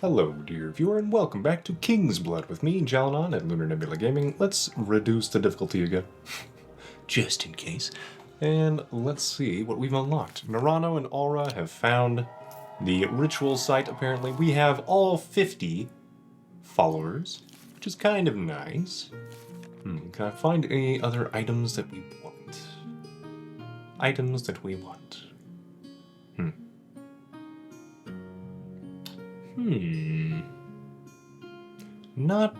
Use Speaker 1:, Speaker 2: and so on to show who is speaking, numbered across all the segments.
Speaker 1: Hello, dear viewer, and welcome back to Kingsblood with me, Jalanon, at Lunar Nebula Gaming. Let's reduce the difficulty again, just in case. And let's see what we've unlocked. Narano and Aura have found the ritual site, apparently. We have all 50 followers, which is kind of nice. Can I find any other items that we want? Items that we want. Not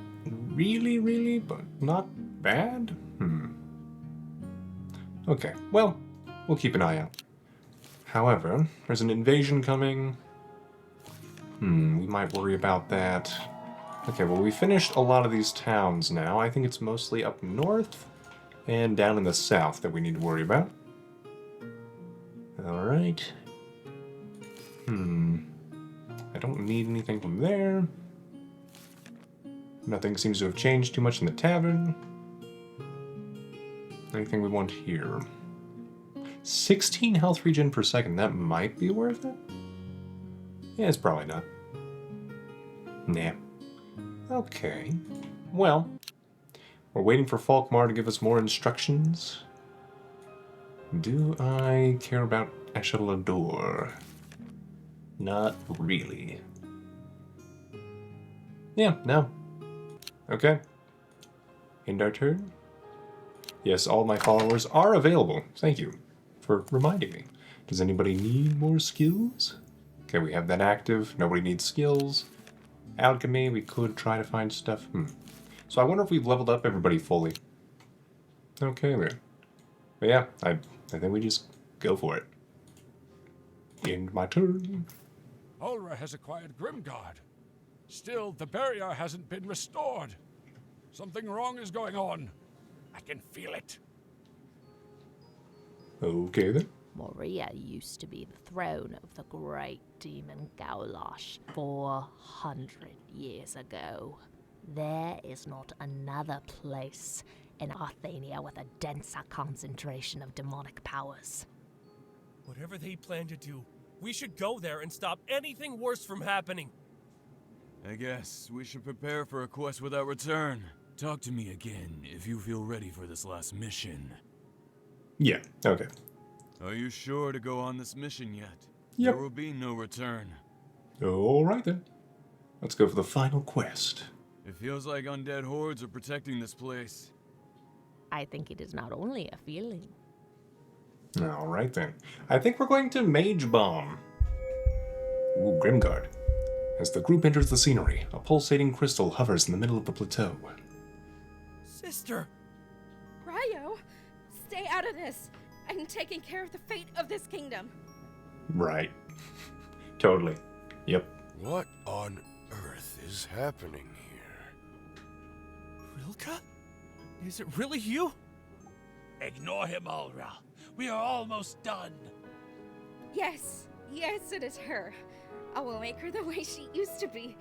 Speaker 1: really, but not bad? Okay, well, we'll keep an eye out. However, there's an invasion coming. We might worry about that. Okay, well, we finished a lot of these towns now. I think it's mostly up north and down in the south that we need to worry about. Alright. I don't need anything from there. Nothing seems to have changed too much in the tavern. Anything we want here? 16 health regen per second. That might be worth it? Yeah, it's probably not. Nah. Okay. Well, we're waiting for Falkmar to give us more instructions. Do I care about Echelador? Not really. Yeah, no. Okay. End our turn. Yes, all my followers are available. Thank you for reminding me. Does anybody need more skills? Okay, we have that active. Nobody needs skills. Alchemy, we could try to find stuff. So I wonder if we've leveled up everybody fully. Okay, then. But yeah, I think we just go for it. End my turn.
Speaker 2: Ulra has acquired Grimguard. Still, the barrier hasn't been restored. Something wrong is going on. I can feel it.
Speaker 1: Okay, then.
Speaker 3: Moria used to be the throne of the great demon Gaolash 400 years ago. There is not another place in Arthania with a denser concentration of demonic powers.
Speaker 4: Whatever they plan to do, we should go there and stop anything worse from happening.
Speaker 5: I guess we should prepare for a quest without return. Talk to me again if you feel ready for this last mission.
Speaker 1: Yeah, okay.
Speaker 5: Are you sure to go on this mission yet?
Speaker 1: Yep.
Speaker 5: There will be no return.
Speaker 1: Alright then. Let's go for the final quest.
Speaker 5: It feels like undead hordes are protecting this place.
Speaker 3: I think it is not only a feeling.
Speaker 1: Alright then. I think we're going to Mage Bomb. Ooh, Grimguard. As the group enters the scenery, a pulsating crystal hovers in the middle of the plateau.
Speaker 4: Sister!
Speaker 6: Ryo, stay out of this. I'm taking care of the fate of this kingdom.
Speaker 1: Right. Totally. Yep.
Speaker 7: What on earth is happening here?
Speaker 4: Rilka? Is it really you?
Speaker 2: Ignore him, Ulra. We are almost done.
Speaker 6: Yes, it is her. I will make her the way she used to be.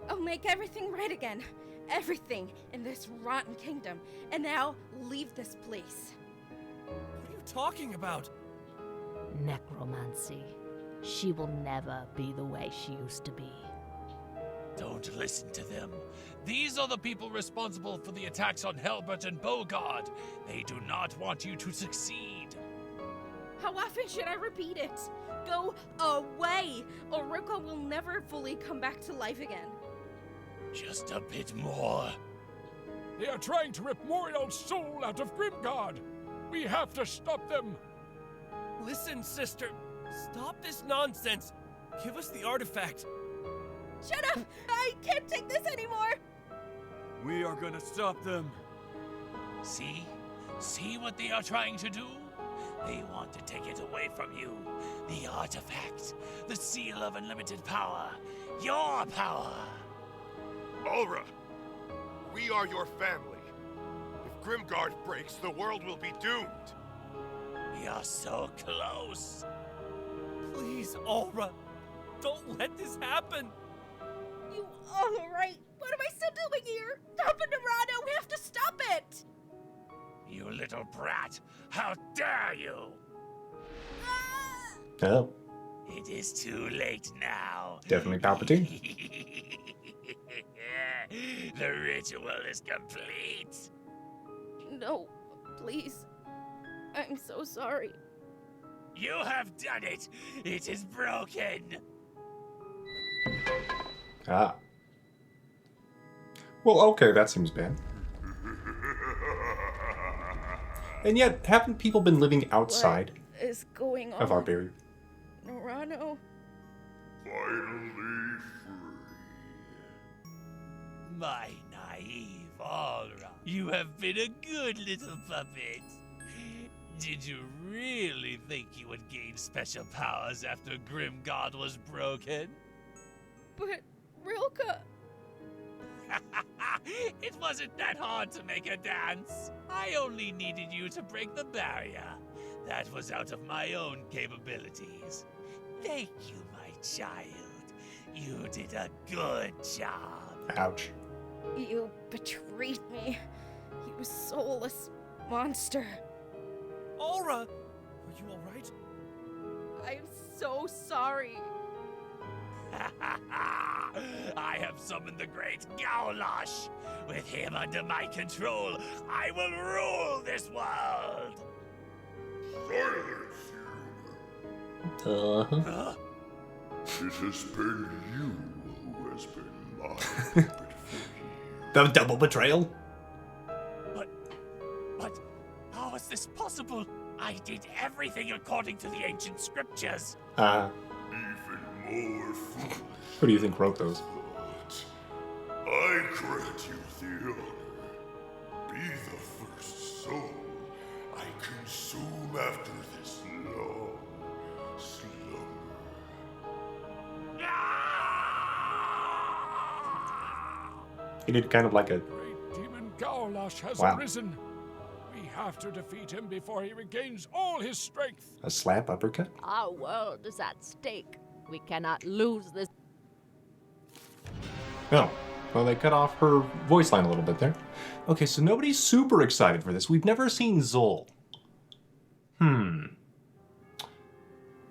Speaker 6: I'll make everything right again. Everything in this rotten kingdom. And now, leave this place.
Speaker 4: What are you talking about?
Speaker 3: Necromancy. She will never be the way she used to be.
Speaker 2: Don't listen to them. These are the people responsible for the attacks on Helbert and Bogard. They do not want you to succeed.
Speaker 6: How often should I repeat it? Go away, or Ruka will never fully come back to life again.
Speaker 2: Just a bit more. They are trying to rip Moriel's soul out of Grimguard. We have to stop them.
Speaker 4: Listen, sister. Stop this nonsense. Give us the artifact.
Speaker 6: Shut up! I can't take this anymore!
Speaker 5: We are gonna stop them.
Speaker 2: See? See what they are trying to do? They want to take it away from you. The artifact. The seal of unlimited power. Your power.
Speaker 7: Ulra, we are your family. If Grimguard breaks, the world will be doomed.
Speaker 2: We are so close.
Speaker 4: Please, Ulra. Don't let this happen.
Speaker 6: You are right. What am I still doing here? Stop it, Narado! We have to stop it!
Speaker 2: You little brat! How dare you!
Speaker 1: Oh.
Speaker 2: It is too late now.
Speaker 1: Definitely Palpatine.
Speaker 2: The ritual is complete.
Speaker 6: No, please. I'm so sorry.
Speaker 2: You have done it. It is broken.
Speaker 1: Ah. Well, okay, that seems bad. And yet, haven't people been living outside
Speaker 6: What is going on?
Speaker 1: of our barrier?
Speaker 6: Norano.
Speaker 7: Finally free.
Speaker 2: My naive Aura. You have been a good little puppet. Did you really think you would gain special powers after Grimguard was broken?
Speaker 6: But Rilka.
Speaker 2: It wasn't that hard to make a dance. I only needed you to break the barrier. That was out of my own capabilities. Thank you, my child. You did a good job.
Speaker 1: Ouch.
Speaker 6: You betrayed me. You soulless monster.
Speaker 4: Aura! Are you alright?
Speaker 6: I'm so sorry.
Speaker 2: I have summoned the great Gaolash. With him under my control, I will rule this world.
Speaker 7: Silence you.
Speaker 1: Uh-huh.
Speaker 7: It has been you who has been my puppet for years.
Speaker 1: The double betrayal?
Speaker 2: But how is this possible? I did everything according to the ancient scriptures.
Speaker 7: Even more foolish.
Speaker 1: Who do you think wrote those?
Speaker 7: But I grant you the honor. Be the first soul I consume after this long slumber.
Speaker 1: He did kind of like a...
Speaker 8: Great demon Gaolash has
Speaker 1: Wow.
Speaker 8: arisen. We have to defeat him before he regains all his strength.
Speaker 1: a slap uppercut?
Speaker 3: Our world is at stake. We cannot lose this.
Speaker 1: Oh. Well, they cut off her voice line a little bit there. Okay, so nobody's super excited for this. We've never seen Zol.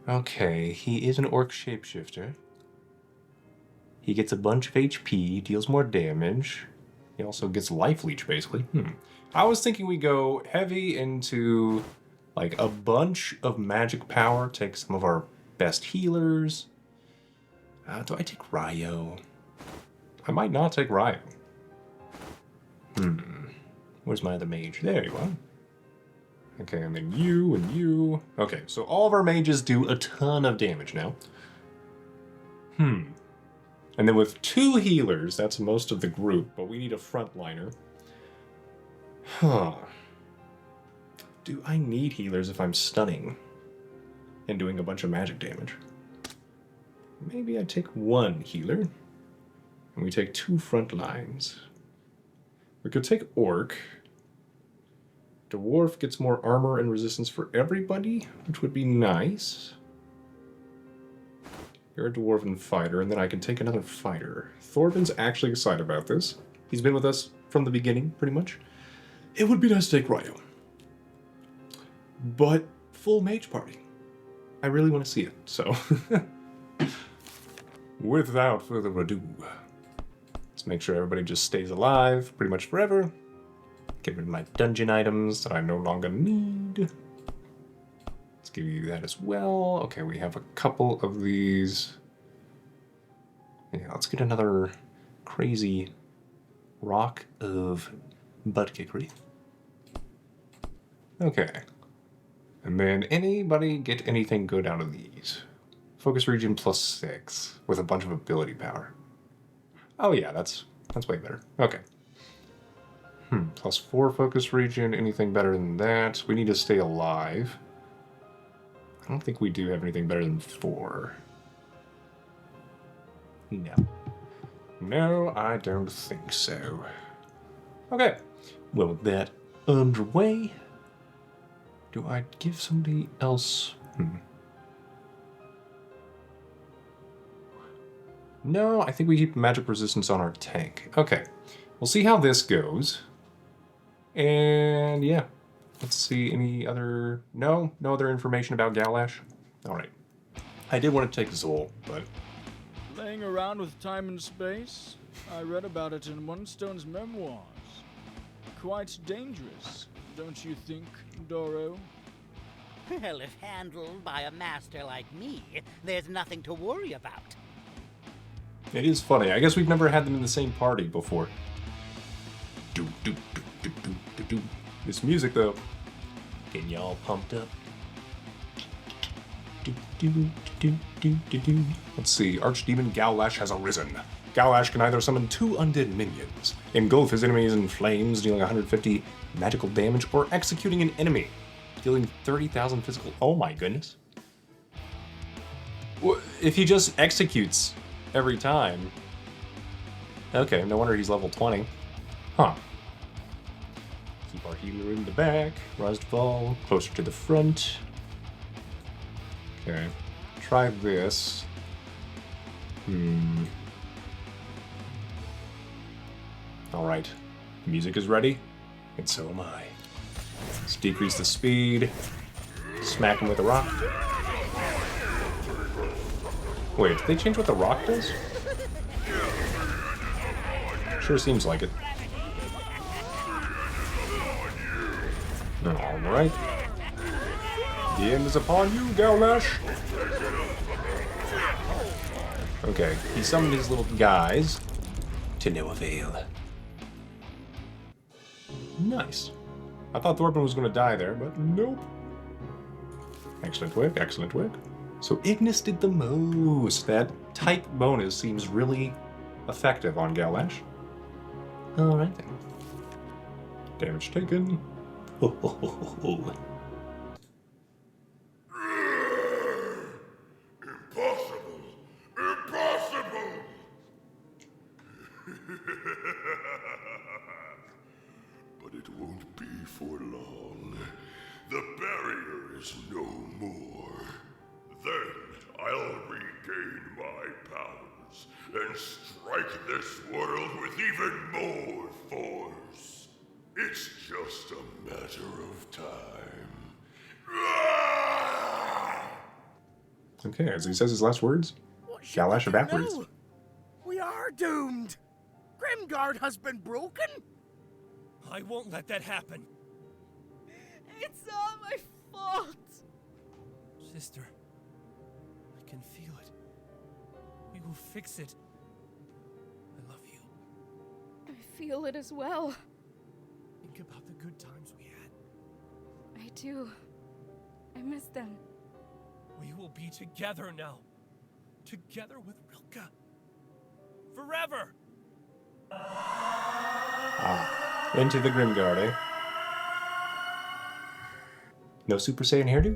Speaker 1: Okay, he is an orc shapeshifter. He gets a bunch of HP, deals more damage. He also gets life leech, basically. I was thinking we go heavy into, like, a bunch of magic power, take some of our best healers. Do I take Ryo? I might not take Ryo. Where's my other mage? There you are. Okay, and then you and you. Okay, so all of our mages do a ton of damage now. And then with 2 healers, that's most of the group, but we need a frontliner. Do I need healers if I'm stunning and doing a bunch of magic damage? Maybe I take 1 healer, and we take 2 front lines. We could take Orc. Dwarf gets more armor and resistance for everybody, which would be nice. You're a dwarven fighter, and then I can take another fighter. Thorben's actually excited about this. He's been with us from the beginning, pretty much. It would be nice to take Ryo. But full mage party. I really want to see it, so... Without further ado, let's make sure everybody just stays alive pretty much forever. Get rid of my dungeon items that I no longer need. Let's give you that as well. Okay, we have a couple of these. Yeah, let's get another crazy rock of butt kickery. Okay. And then anybody get anything good out of these? Focus region +6 with a bunch of ability power. Oh yeah, that's way better. Okay. +4 focus region, anything better than that? We need to stay alive. I don't think we do have anything better than 4. No. No, I don't think so. Okay. Well, with that underway, do I give somebody else... No, I think we keep magic resistance on our tank. Okay. We'll see how this goes. And yeah. Let's see any other... No other information about Gaolash? Alright. I did want to take Zol, but
Speaker 9: Laying around with time and space? I read about it in Onestone's memoirs. Quite dangerous, don't you think, Doro?
Speaker 10: Well, if handled by a master like me, there's nothing to worry about.
Speaker 1: it is funny. I guess we've never had them in the same party before. Do, do, do, do, do, do, do. This music, though, getting y'all pumped up. Do, do, do, do, do, do. Let's see. Archdemon Gaolash has arisen. Gaolash can either summon 2 undead minions, engulf his enemies in flames, dealing 150 magical damage, or executing an enemy, dealing 30,000 physical. Oh my goodness. Well, if he just executes every time. Okay, no wonder he's level 20. Huh. Keep our healer in the back. Rise to fall, closer to the front. Okay. Try this. Alright. Music is ready, and so am I. Let's decrease the speed. Smack him with a rock. Wait, did they change what the rock does? Sure seems like it. Alright. The end is upon you, Gaolash! Okay, he summoned his little guys to no avail. Nice. I thought Thorben was going to die there, but nope. Excellent work, excellent work. So Ignis did the most. That type bonus seems really effective on Gaolash. Alright then. Damage taken. Ho, ho, ho, ho, ho.
Speaker 7: Impossible! Impossible! But it won't be for long. The barrier is no more. Then I'll regain my powers and strike this world with even more force. It's just a matter of time.
Speaker 1: Okay, as he says his last words, Gaolash evaporates.
Speaker 10: No. We are doomed. Grimguard has been broken.
Speaker 4: I won't let that happen.
Speaker 6: It's all my fault.
Speaker 4: Sister, I can feel it. We will fix it. I love you.
Speaker 6: I feel it as well.
Speaker 4: Think about the good times we had.
Speaker 6: I do. I miss them.
Speaker 4: We will be together now. Together with Rilke. Forever!
Speaker 1: Into the Grimguard, eh? No Super Saiyan hairdo?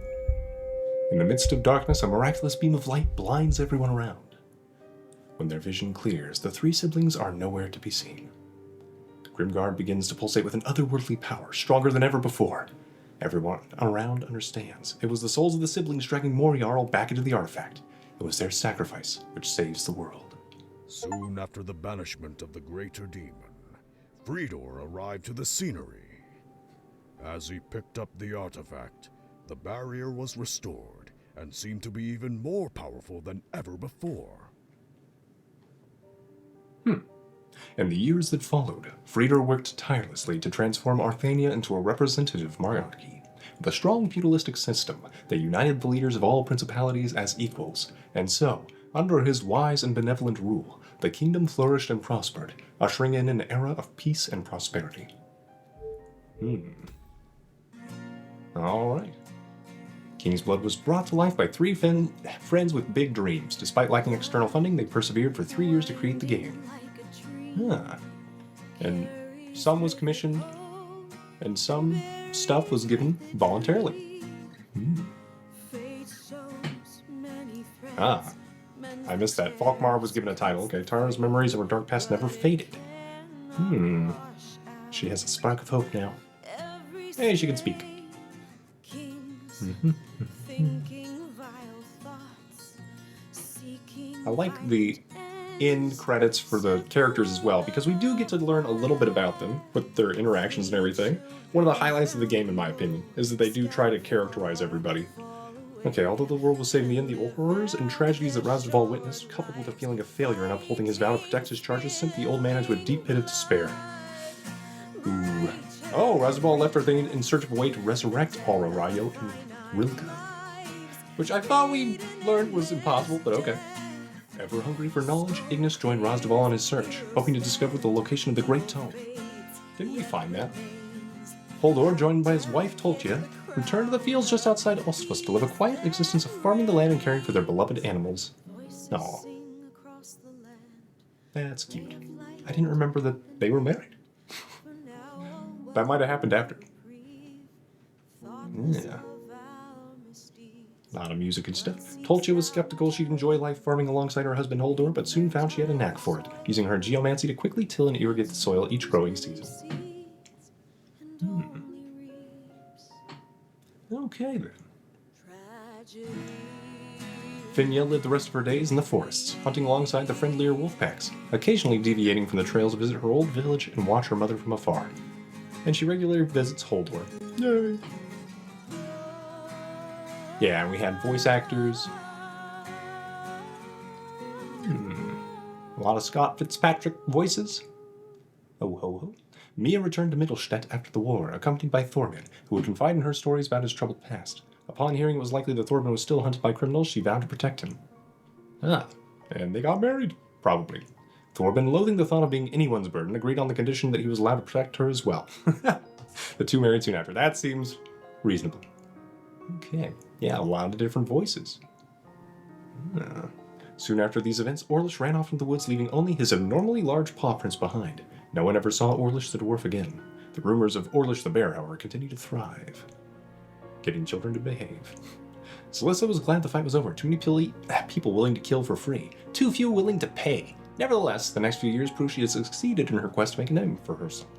Speaker 1: In the midst of darkness, a miraculous beam of light blinds everyone around. When their vision clears, the 3 siblings are nowhere to be seen. Grimguard begins to pulsate with an otherworldly power, stronger than ever before. Everyone around understands. It was the souls of the siblings dragging Moriarl back into the artifact. It was their sacrifice which saves the world.
Speaker 11: Soon after the banishment of the greater demon, Fridor arrived to the scenery. As he picked up the artifact, the barrier was restored and seemed to be even more powerful than ever before.
Speaker 1: In the years that followed, Fridor worked tirelessly to transform Arthania into a representative monarchy, with a strong feudalistic system that united the leaders of all principalities as equals, and so, under his wise and benevolent rule, the kingdom flourished and prospered, ushering in an era of peace and prosperity. Alright. Kingsblood was brought to life by 3 friends with big dreams. Despite lacking external funding, they persevered for 3 years to create the game. And some was commissioned, and some stuff was given voluntarily. I missed that. Falkmar was given a title. Okay, Tara's memories of her dark past never faded. She has a spark of hope now. Hey, she can speak. I like the end credits for the characters as well, because we do get to learn a little bit about them, with their interactions and everything. One of the highlights of the game, in my opinion, is that they do try to characterize everybody. Okay, although the world was saving the end, the horrors and tragedies that Razdaval witnessed, coupled with a feeling of failure in upholding his vow to protect his charges, sent the old man into a deep pit of despair. Ooh. Oh, Razdaval left Arthane in search of a way to resurrect Aura, Rayo, and Rilka. Which I thought we learned was impossible, but okay. Ever hungry for knowledge, Ignis joined Razdaval on his search, hoping to discover the location of the Great Tome. Didn't we find that? Holdor, joined by his wife Tolkia, returned to the fields just outside Ostvus to live a quiet existence of farming the land and caring for their beloved animals. Aww. That's cute. I didn't remember that they were married. That might have happened after. Yeah. A lot of music and stuff. Tolkia was skeptical she'd enjoy life farming alongside her husband Holdor, but soon found she had a knack for it, using her geomancy to quickly till and irrigate the soil each growing season. Okay then. Finja lived the rest of her days in the forests, hunting alongside the friendlier wolf packs, occasionally deviating from the trails to visit her old village and watch her mother from afar. And she regularly visits Holdor. Yay! Yeah, and we had voice actors. A lot of Scott Fitzpatrick voices. Oh ho ho. Mia returned to Mittelstadt after the war, accompanied by Thorben, who would confide in her stories about his troubled past. Upon hearing it was likely that Thorben was still hunted by criminals, she vowed to protect him. And they got married. Probably. Thorben, loathing the thought of being anyone's burden, agreed on the condition that he was allowed to protect her as well. The two married soon after. That seems reasonable. Okay. Yeah, a lot of different voices. Soon after these events, Orlish ran off into the woods, leaving only his abnormally large paw prints behind. No one ever saw Orlish the dwarf again. The rumors of Orlish the bear, however, continued to thrive. Getting children to behave. Celissa was glad the fight was over. Too many people willing to kill for free. Too few willing to pay. Nevertheless, the next few years proved she had succeeded in her quest to make a name for herself.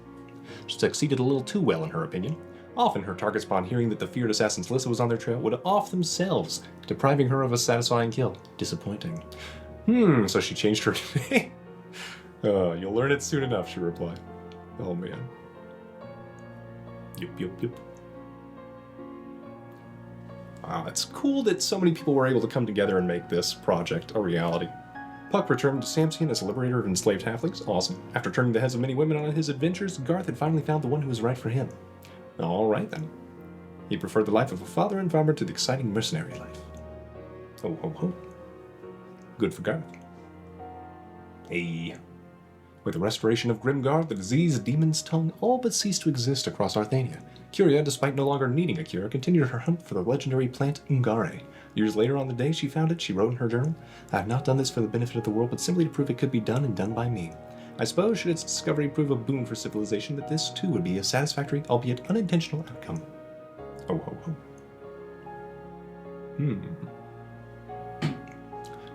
Speaker 1: She succeeded a little too well in her opinion. Often her targets, upon hearing that the feared assassin Celissa was on their trail, would off themselves, depriving her of a satisfying kill. Disappointing. So she changed her name. You'll learn it soon enough, she replied. Oh man. Yup. Wow, it's cool that so many people were able to come together and make this project a reality. Puck returned to Samson as a liberator of enslaved halflings. Awesome. After turning the heads of many women on his adventures, Garth had finally found the one who was right for him. Alright then. He preferred the life of a father and farmer to the exciting mercenary life. Oh ho ho. Good for Garth. Hey. With the restoration of Grimguard, the diseased demon's tongue all but ceased to exist across Arthania. Curia, despite no longer needing a cure, continued her hunt for the legendary plant Ungare. Years later, on the day she found it, she wrote in her journal, "I have not done this for the benefit of the world, but simply to prove it could be done and done by me. I suppose, should its discovery prove a boon for civilization, that this too would be a satisfactory, albeit unintentional outcome." Oh ho ho.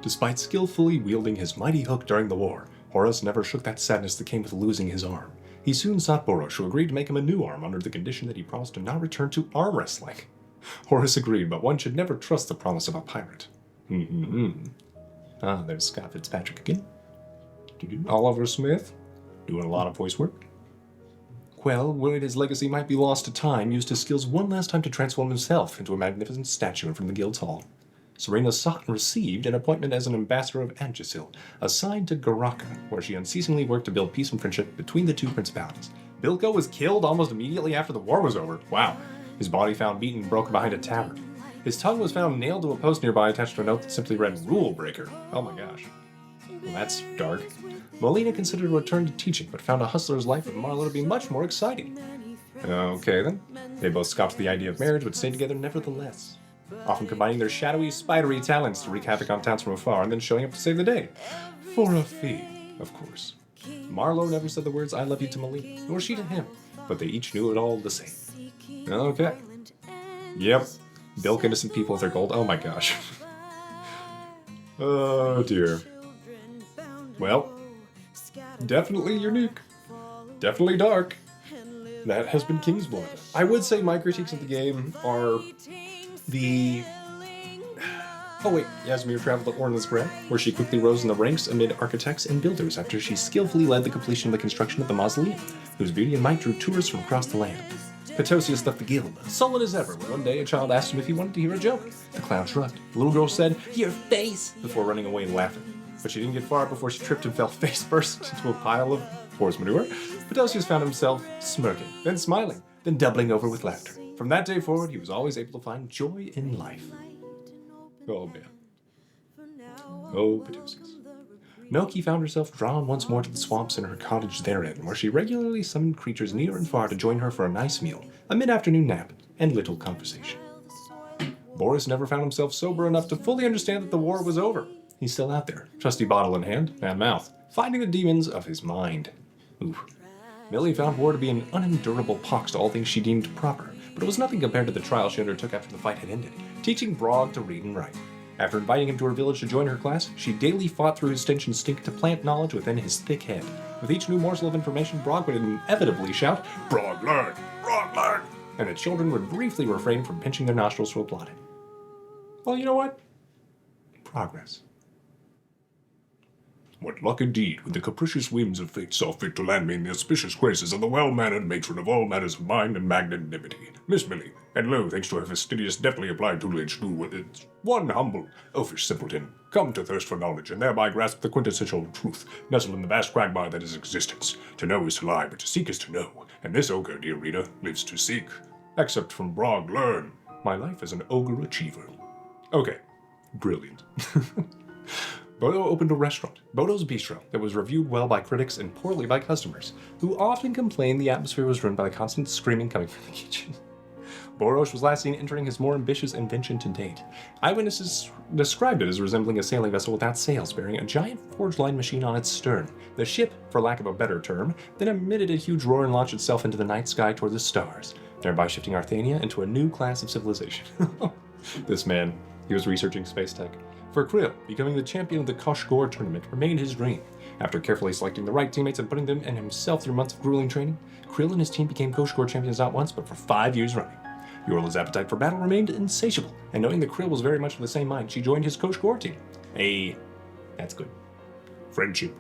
Speaker 1: Despite skillfully wielding his mighty hook during the war, Horus never shook that sadness that came with losing his arm. He soon sought Boros, who agreed to make him a new arm under the condition that he promised to not return to arm wrestling. Horus agreed, but one should never trust the promise of a pirate. There's Scott Fitzpatrick again. Oliver Smith, doing a lot of voice work. Quell, worried his legacy might be lost to time, used his skills one last time to transform himself into a magnificent statue in front of the guild's hall. Serena sought and received an appointment as an ambassador of Angisil, assigned to Garaka, where she unceasingly worked to build peace and friendship between the two principalities. Bilko was killed almost immediately after the war was over. Wow. His body found beaten and broken behind a tavern. His tongue was found nailed to a post nearby attached to a note that simply read, "Rule Breaker." Oh my gosh. Well, that's dark. Molina considered a return to teaching, but found a hustler's life with Marlowe to be much more exciting. Okay then. They both scoffed at the idea of marriage, but stayed together nevertheless, often combining their shadowy, spidery talents to wreak havoc on towns from afar and then showing up to save the day. For a fee, of course. Marlowe never said the words "I love you" to Molina, nor she to him, but they each knew it all the same. Okay. Yep. Bilk innocent people with their gold. Oh my gosh. Oh dear. Well, definitely unique. Definitely dark. That has been Kingsblood. I would say my critiques of the game are the... Oh wait, Yasmir traveled to Orna's Grave, where she quickly rose in the ranks amid architects and builders after she skillfully led the completion of the construction of the mausoleum, whose beauty and might drew tourists from across the land. Petosius left the guild, sullen as ever, when one day a child asked him if he wanted to hear a joke. The clown shrugged. The little girl said, "Your face!" before running away and laughing. But she didn't get far before she tripped and fell face first into a pile of horse manure. Petosius found himself smirking, then smiling, then doubling over with laughter. From that day forward, he was always able to find joy in life. Oh, man. Oh, Petosius. Noki found herself drawn once more to the swamps in her cottage therein, where she regularly summoned creatures near and far to join her for a nice meal, a mid-afternoon nap, and little conversation. Boris never found himself sober enough to fully understand that the war was over. He's still out there, trusty bottle in hand and mouth, fighting the demons of his mind. Oof. Millie found war to be an unendurable pox to all things she deemed proper, but it was nothing compared to the trial she undertook after the fight had ended, teaching Brog to read and write. After inviting him to her village to join her class, she daily fought through his stench instinct to plant knowledge within his thick head. With each new morsel of information, Brog would inevitably shout, "Brog, learn! Brog, learn!" And the children would briefly refrain from pinching their nostrils to applaud him. Well, you know what? Progress.
Speaker 7: What luck indeed, when the capricious whims of fate saw fit to land me in the auspicious graces of the well-mannered matron of all matters of mind and magnanimity, Miss Millie, and lo, thanks to her fastidious, deftly applied tutelage, do with its one humble, oafish simpleton, come to thirst for knowledge, and thereby grasp the quintessential truth, nestled in the vast quagmire that is existence. To know is to lie, but to seek is to know, and this ogre, dear reader, lives to seek. Except from Brog, learn. My life is an ogre achiever. Okay, brilliant. Bodo opened a restaurant, Bodo's Bistro, that was reviewed well by critics and poorly by customers, who often complained the atmosphere was ruined by the constant screaming coming from the kitchen. Boros was last seen entering his more ambitious invention to date. Eyewitnesses described it as resembling a sailing vessel without sails, bearing a giant forge-lined machine on its stern. The ship, for lack of a better term, then emitted a huge roar and launched itself into the night sky toward the stars, thereby shifting Arthania into a new class of civilization. This man, he was researching space tech. For Krill, becoming the champion of the Koshgor tournament remained his dream. After carefully selecting the right teammates and putting them and himself through months of grueling training, Krill and his team became Koshgor champions not once, but for 5 years running. Yorla's appetite for battle remained insatiable, and knowing that Krill was very much of the same mind, she joined his Koshgor team. Hey, that's good. Friendship.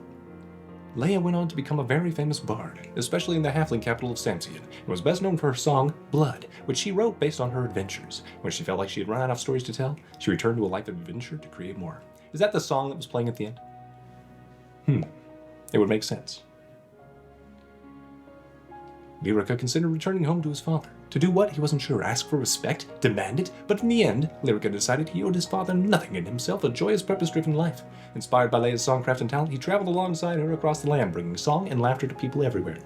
Speaker 7: Leia went on to become a very famous bard, especially in the halfling capital of Samsian, and was best known for her song, Blood, which she wrote based on her adventures. When she felt like she had run out of stories to tell, she returned to a life of adventure to create more. Is that the song that was playing at the end? It would make sense. Lyrica considered returning home to his father. To do what, he wasn't sure. Ask for respect? Demand it? But in the end, Lyrica decided he owed his father nothing and himself a joyous, purpose-driven life. Inspired by Leia's songcraft and talent, he traveled alongside her across the land, bringing song and laughter to people everywhere.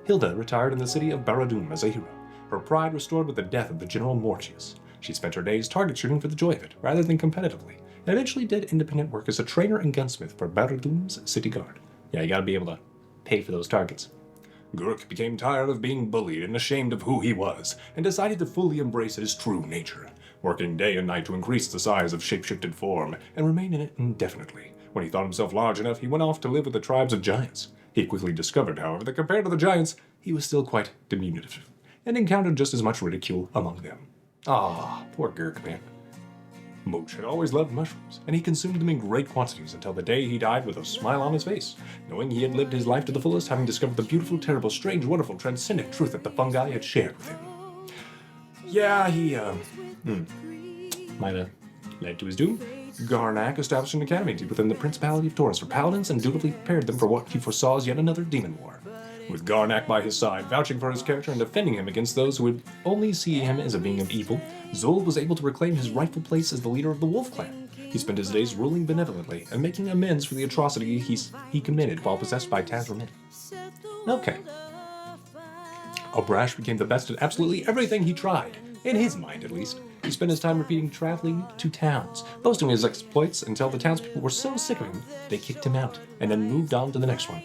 Speaker 7: Hilda retired in the city of Barad-dûm as a hero, her pride restored with the death of the General Mortius. She spent her days target shooting for the joy of it, rather than competitively, and eventually did independent work as a trainer and gunsmith for Barad-dûm's city guard. Yeah, you gotta be able to pay for those targets. Gurk became tired of being bullied and ashamed of who he was, and decided to fully embrace his true nature, working day and night to increase the size of shapeshifted form and remain in it indefinitely. When he thought himself large enough, he went off to live with the tribes of giants. He quickly discovered, however, that compared to the giants, he was still quite diminutive, and encountered just as much ridicule among them. Ah, poor Gurk, man. Mooch had always loved mushrooms, and he consumed them in great quantities until the day he died with a smile on his face, knowing he had lived his life to the fullest, having discovered the beautiful, terrible, strange, wonderful, transcendent truth that the fungi had shared with him. Yeah, he, might have led to his doom. Garnak established an academy within the Principality of Taurus for paladins and dutifully prepared them for what he foresaw as yet another demon war. With Garnak by his side, vouching for his character and defending him against those who would only see him as a being of evil, Zol was able to reclaim his rightful place as the leader of the Wolf Clan. He spent his days ruling benevolently and making amends for the atrocity he committed while possessed by Tazramin. Okay. Obrash became the best at absolutely everything he tried, in his mind at least. He spent his time repeating traveling to towns, boasting his exploits until the townspeople were so sick of him they kicked him out, and then moved on to the next one.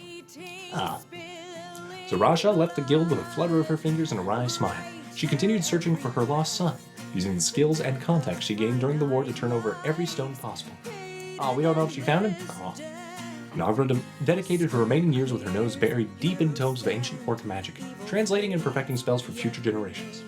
Speaker 7: Zarasha left the guild with a flutter of her fingers and a wry smile. She continued searching for her lost son, using the skills and contacts she gained during the war to turn over every stone possible. We don't know if she found him? Nagra dedicated her remaining years with her nose buried deep in tomes of ancient orc magic, translating and perfecting spells for future generations.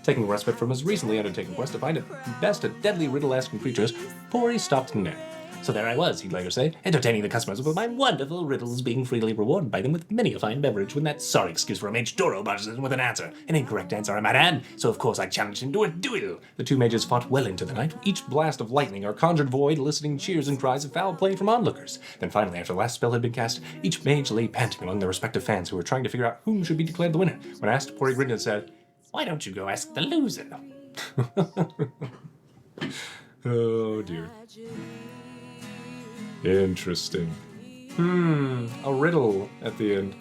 Speaker 7: Taking respite from his recently undertaken quest to find at best a deadly riddle-asking creatures, Pori stopped in there.
Speaker 1: So there I was, he'd later say, entertaining the customers with my wonderful riddles, being freely rewarded by them with many a fine beverage, when that sorry excuse for a mage Doro barges in with an answer. An incorrect answer, I might add. So of course I challenged him to a duel. The two mages fought well into the night, each blast of lightning or conjured void eliciting cheers and cries of foul play from onlookers. Then finally, after the last spell had been cast, each mage lay panting among their respective fans who were trying to figure out whom should be declared the winner. When asked, Pori grinned and said, "Why don't you go ask the loser?" Oh dear. Interesting. A riddle at the end.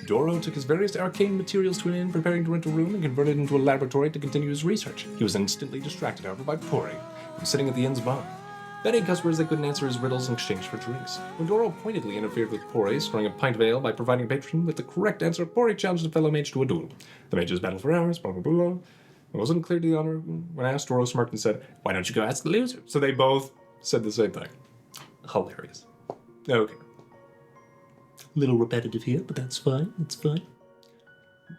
Speaker 1: Doro took his various arcane materials to an inn, preparing to rent a room and convert it into a laboratory to continue his research. He was instantly distracted, however, by Pori, who was sitting at the inn's bar, begging customers they couldn't answer his riddles in exchange for drinks. When Doro pointedly interfered with Pori, scoring a pint of ale by providing a patron with the correct answer, Pori challenged a fellow mage to a duel. The mages battled for hours, blah blah blah. It wasn't clear to the honor. When asked, Doro smirked and said, "Why don't you go ask the loser?" So they both said the same thing. Hilarious. Okay. Little repetitive here, but that's fine. That's fine.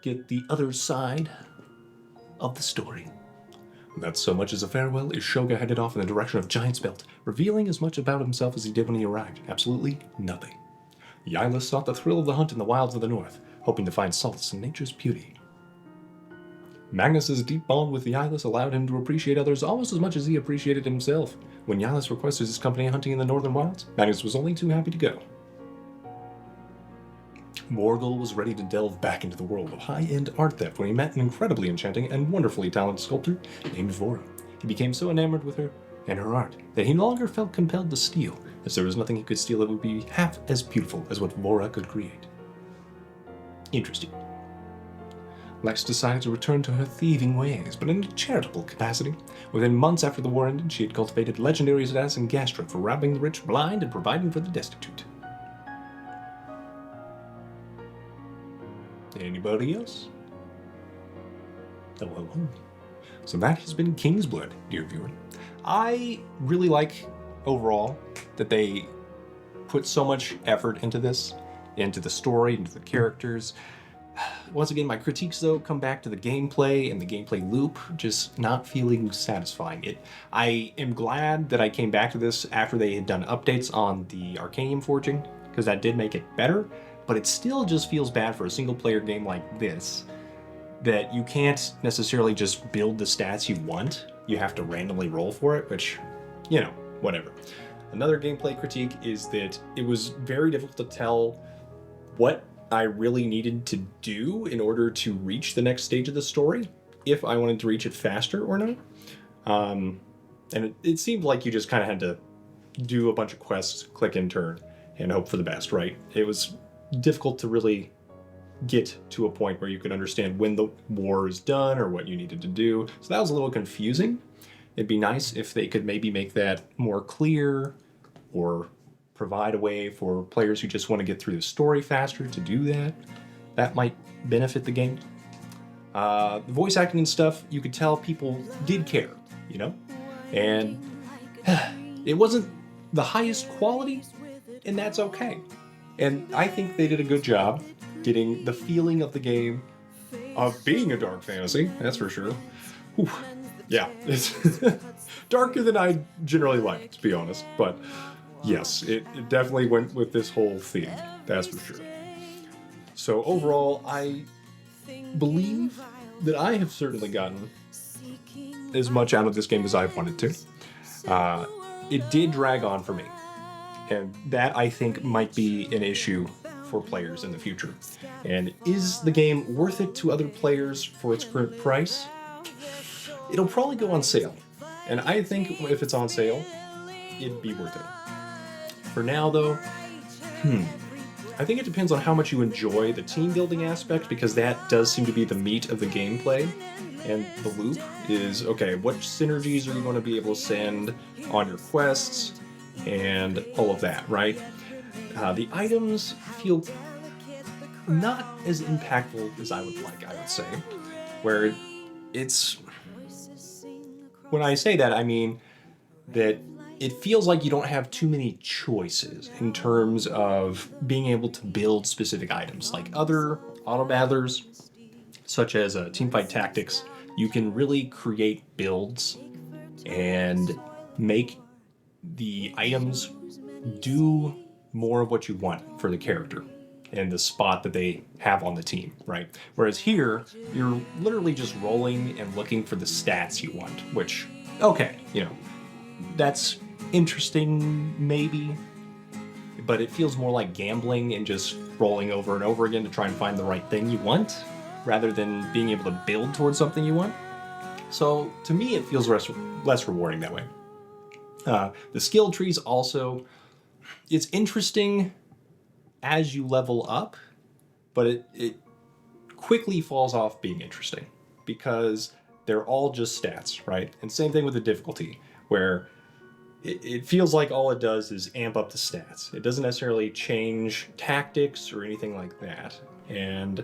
Speaker 1: Get the other side of the story. Without so much as a farewell, Ishoga headed off in the direction of Giant's Belt, revealing as much about himself as he did when he arrived. Absolutely nothing. Yylus sought the thrill of the hunt in the wilds of the north, hoping to find solace in nature's beauty. Magnus's deep bond with Yylus allowed him to appreciate others almost as much as he appreciated himself. When Yylus requested his company hunting in the northern wilds, Magnus was only too happy to go. Morgul was ready to delve back into the world of high-end art theft when he met an incredibly enchanting and wonderfully talented sculptor named Vora. He became so enamored with her and her art that he no longer felt compelled to steal, as there was nothing he could steal that would be half as beautiful as what Vora could create. Interesting. Lex decided to return to her thieving ways, but in a charitable capacity. Within months after the war ended, she had cultivated legendary status in Gastra for robbing the rich blind and providing for the destitute. Anybody else? Oh. So that has been Kingsblood, dear viewer. I really like, overall, that they put so much effort into this, into the story, into the characters. Once again, my critiques, though, come back to the gameplay and the gameplay loop just not feeling satisfying. I am glad that I came back to this after they had done updates on the Arcanium forging, because that did make it better. But it still just feels bad for a single-player game like this, that you can't necessarily just build the stats you want. You have to randomly roll for it, which, you know, whatever. Another gameplay critique is that it was very difficult to tell what I really needed to do in order to reach the next stage of the story, if I wanted to reach it faster or not. And it seemed like you just kind of had to do a bunch of quests, click and turn, and hope for the best, right? It was difficult to really get to a point where you could understand when the war is done or what you needed to do. So that was a little confusing. It'd be nice if they could maybe make that more clear or provide a way for players who just want to get through the story faster to do that. That might benefit the game. The voice acting and stuff, you could tell people did care, you know? And it wasn't the highest quality, and that's okay. And I think they did a good job getting the feeling of the game of being a dark fantasy, that's for sure. Whew. Yeah, it's darker than I generally like, to be honest. But yes, it definitely went with this whole theme, that's for sure. So overall, I believe that I have certainly gotten as much out of this game as I've wanted to. It did drag on for me. And that, I think, might be an issue for players in the future. And is the game worth it to other players for its current price? It'll probably go on sale. And I think if it's on sale, it'd be worth it. For now, though, I think it depends on how much you enjoy the team building aspect, because that does seem to be the meat of the gameplay. And the loop is, okay, what synergies are you going to be able to send on your quests? And all of that, right? The items feel not as impactful as I would like, I would say. Where it's... When I say that, I mean that it feels like you don't have too many choices in terms of being able to build specific items. Like other autobattlers, such as Teamfight Tactics, you can really create builds and make the items do more of what you want for the character and the spot that they have on the team, right? Whereas here, you're literally just rolling and looking for the stats you want, which, okay, you know, that's interesting maybe, but it feels more like gambling and just rolling over and over again to try and find the right thing you want, rather than being able to build towards something you want. So to me, it feels less rewarding that way. The skill trees also, it's interesting as you level up, but it quickly falls off being interesting because they're all just stats, right? And same thing with the difficulty, where it feels like all it does is amp up the stats. It doesn't necessarily change tactics or anything like that. And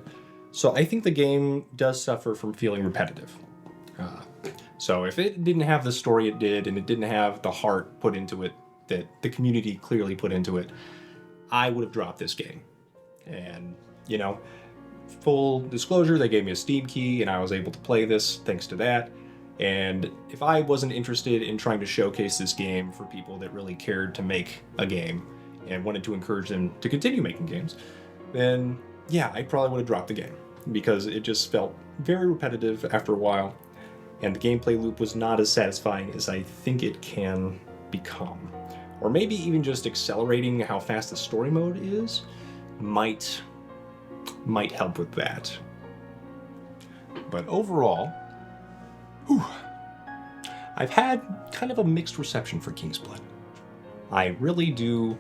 Speaker 1: so I think the game does suffer from feeling repetitive. So if it didn't have the story it did, and it didn't have the heart put into it that the community clearly put into it, I would have dropped this game. And, you know, full disclosure, they gave me a Steam key and I was able to play this thanks to that. And if I wasn't interested in trying to showcase this game for people that really cared to make a game and wanted to encourage them to continue making games, then yeah, I probably would have dropped the game because it just felt very repetitive after a while. And the gameplay loop was not as satisfying as I think it can become. Or maybe even just accelerating how fast the story mode is might help with that. But overall, I've had kind of a mixed reception for Kingsblood. I really do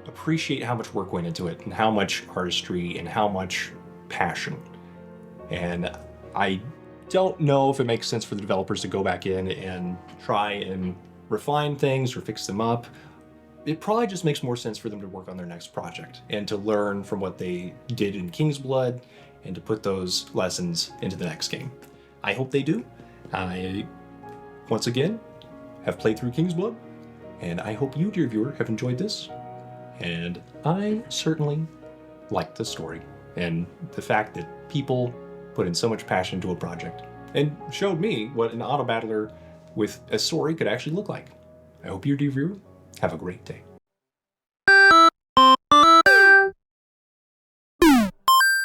Speaker 1: appreciate how much work went into it and how much artistry and how much passion. And I don't know if it makes sense for the developers to go back in and try and refine things or fix them up. It probably just makes more sense for them to work on their next project and to learn from what they did in Kingsblood and to put those lessons into the next game. I hope they do. I, once again, have played through Kingsblood, and I hope you, dear viewer, have enjoyed this. And I certainly liked the story and the fact that people put in so much passion into a project and showed me what an autobattler with a story could actually look like. I hope you, dear viewer, have a great day.